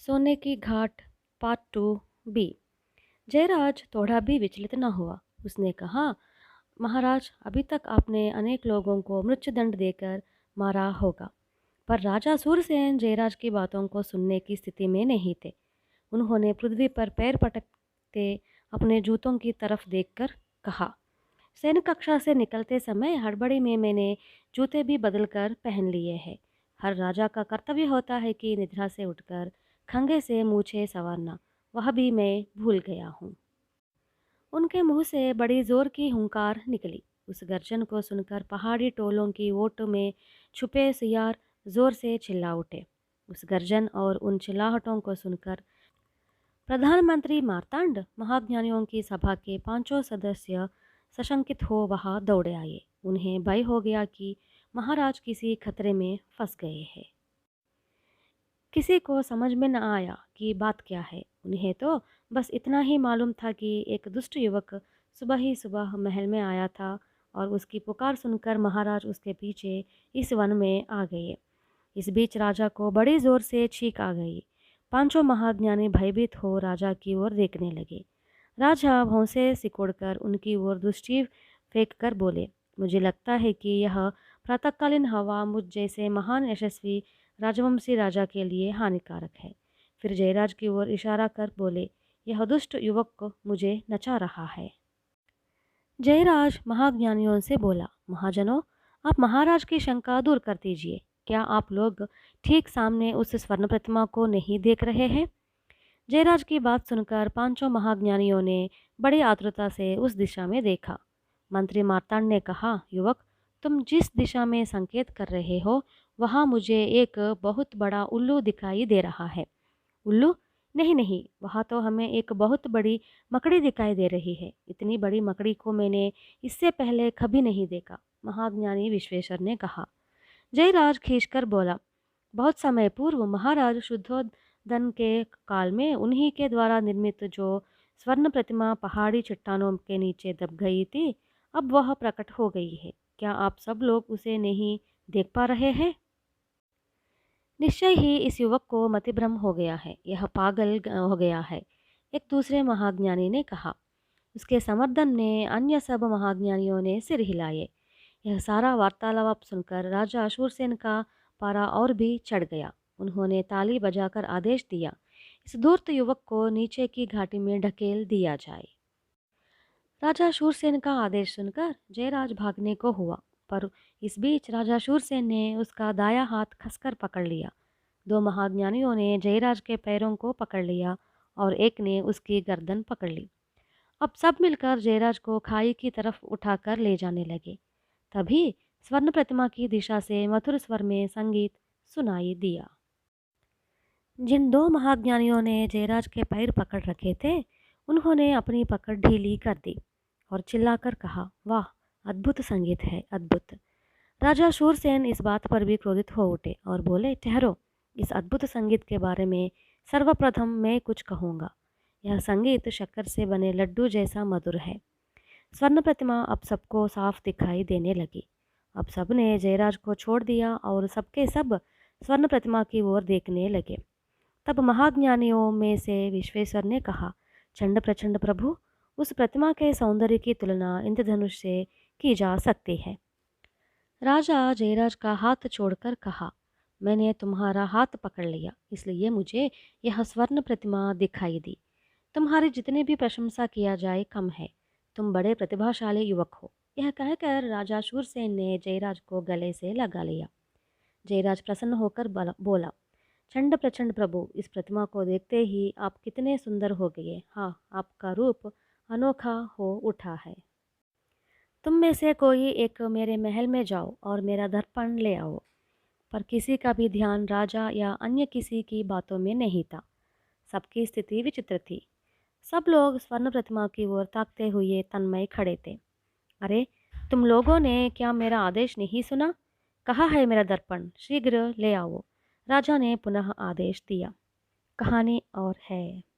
सोने की घाट part 2 B. Jayraj थोड़ा भी विचलित न हुआ। उसने कहा, महाराज, अभी तक आपने अनेक लोगों को मृत्युदंड देकर मारा होगा, पर राजा सूरसेन जयराज की बातों को सुनने की स्थिति में नहीं थे। उन्होंने पृथ्वी पर पैर पटकते अपने जूतों की तरफ देखकर कहा, सैन्य कक्षा से निकलते समय हड़बड़ी में मैंने जूते भी बदल कर पहन लिए हैं। हर राजा का कर्तव्य होता है कि निद्रा से उठकर खंगे से मूछें संवारना, वह भी मैं भूल गया हूँ। उनके मुंह से बड़ी जोर की हुंकार निकली। उस गर्जन को सुनकर पहाड़ी टोलों की ओट में छुपे सियार जोर से चिल्ला उठे। उस गर्जन और उन चिल्लाहटों को सुनकर प्रधानमंत्री मार्तांड, महाज्ञानियों की सभा के पांचों सदस्य सशंकित हो वहां दौड़े आए। उन्हें भय हो गया कि महाराज किसी खतरे में फंस गए हैं। किसी को समझ में न आया कि बात क्या है। उन्हें तो बस इतना ही मालूम था कि एक दुष्ट युवक सुबह ही सुबह महल में आया था और उसकी पुकार सुनकर महाराज उसके पीछे इस वन में आ गए। इस बीच राजा को बड़ी जोर से छींक आ गई। पांचों महाज्ञानी भयभीत हो राजा की ओर देखने लगे। राजा भौं से सिकोड़कर उनकी ओर दृष्टि फेंक कर बोले, मुझे लगता है कि यह प्रातःकालीन हवा मुझ जैसे महान यशस्वी राजवंशी राजा के लिए हानिकारक है। फिर जयराज की ओर इशारा कर बोले, यह दुष्ट युवक को मुझे नचा रहा है। जयराज महाज्ञानियों से बोला, महाजनों, आप महाराज की शंका दूर कर दीजिए। क्या आप लोग ठीक सामने उस स्वर्ण प्रतिमा को नहीं देख रहे हैं? जयराज की बात सुनकर पांचों महाज्ञानियों ने बड़ी आतुरता से उस दिशा में देखा। मंत्री मार्तांड ने कहा, युवक, तुम जिस दिशा में संकेत कर रहे हो वहाँ मुझे एक बहुत बड़ा उल्लू दिखाई दे रहा है। उल्लू? नहीं नहीं, वहाँ तो हमें एक बहुत बड़ी मकड़ी दिखाई दे रही है। इतनी बड़ी मकड़ी को मैंने इससे पहले कभी नहीं देखा, महाज्ञानी विश्वेश्वर ने कहा। जयराज खींचकर बोला, बहुत समय पूर्व महाराज शुद्धोदन के काल में उन्हीं के द्वारा निर्मित जो स्वर्ण प्रतिमा पहाड़ी चट्टानों के नीचे दब गई थी, अब वह प्रकट हो गई है। क्या आप सब लोग उसे नहीं देख पा रहे हैं? निश्चय ही इस युवक को मतिभ्रम हो गया है, यह पागल हो गया है, एक दूसरे महाज्ञानी ने कहा। उसके समर्थन में अन्य सब महाज्ञानियों ने सिर हिलाए। यह सारा वार्तालाप सुनकर राजा शूरसेन का पारा और भी चढ़ गया। उन्होंने ताली बजाकर आदेश दिया, इस धूर्त युवक को नीचे की घाटी में ढकेल दिया जाए। राजा शूरसेन का आदेश सुनकर जयराज भागने को हुआ, पर इस बीच राजा शूरसेन ने उसका दाया हाथ कसकर पकड़ लिया। दो महाज्ञानियों ने जयराज के पैरों को पकड़ लिया और एक ने उसकी गर्दन पकड़ ली। अब सब मिलकर जयराज को खाई की तरफ उठाकर ले जाने लगे। तभी स्वर्ण प्रतिमा की दिशा से मधुर स्वर में संगीत सुनाई दिया। जिन दो महाज्ञानियों ने जयराज के पैर पकड़ रखे थे, उन्होंने अपनी पकड़ ढीली कर दी और चिल्लाकर कहा, वाह, अद्भुत संगीत है, अद्भुत। राजा शूरसेन इस बात पर भी क्रोधित हो उठे और बोले, ठहरो, इस अद्भुत संगीत के बारे में सर्वप्रथम मैं कुछ कहूँगा। यह संगीत शक्कर से बने लड्डू जैसा मधुर है। स्वर्ण प्रतिमा अब सबको साफ दिखाई देने लगी। अब सबने जयराज को छोड़ दिया और सबके सब स्वर्ण प्रतिमा की ओर देखने लगे। तब महाज्ञानियों में से विश्वेश्वर ने कहा, चंड प्रचंड प्रभु, उस प्रतिमा के सौंदर्य की तुलना इंद्रधनुष से की जा सकती है। राजा जयराज का हाथ छोड़कर कहा, मैंने तुम्हारा हाथ पकड़ लिया, इसलिए मुझे यह स्वर्ण प्रतिमा दिखाई दी। तुम्हारी जितनी भी प्रशंसा किया जाए कम है। तुम बड़े प्रतिभाशाली युवक हो। यह कहकर राजा शूरसेन ने जयराज को गले से लगा लिया। जयराज प्रसन्न होकर बोला, चंड प्रचंड प्रभु, इस प्रतिमा को देखते ही आप कितने सुंदर हो गए। हाँ, आपका रूप अनोखा हो उठा है। तुम में से कोई एक मेरे महल में जाओ और मेरा दर्पण ले आओ। पर किसी का भी ध्यान राजा या अन्य किसी की बातों में नहीं था। सबकी स्थिति विचित्र थी। सब लोग स्वर्ण प्रतिमा की ओर ताकते हुए तन्मय खड़े थे। अरे, तुम लोगों ने क्या मेरा आदेश नहीं सुना? कहाँ है मेरा दर्पण? शीघ्र ले आओ। राजा ने पुनः आदेश दिया। कहानी और है।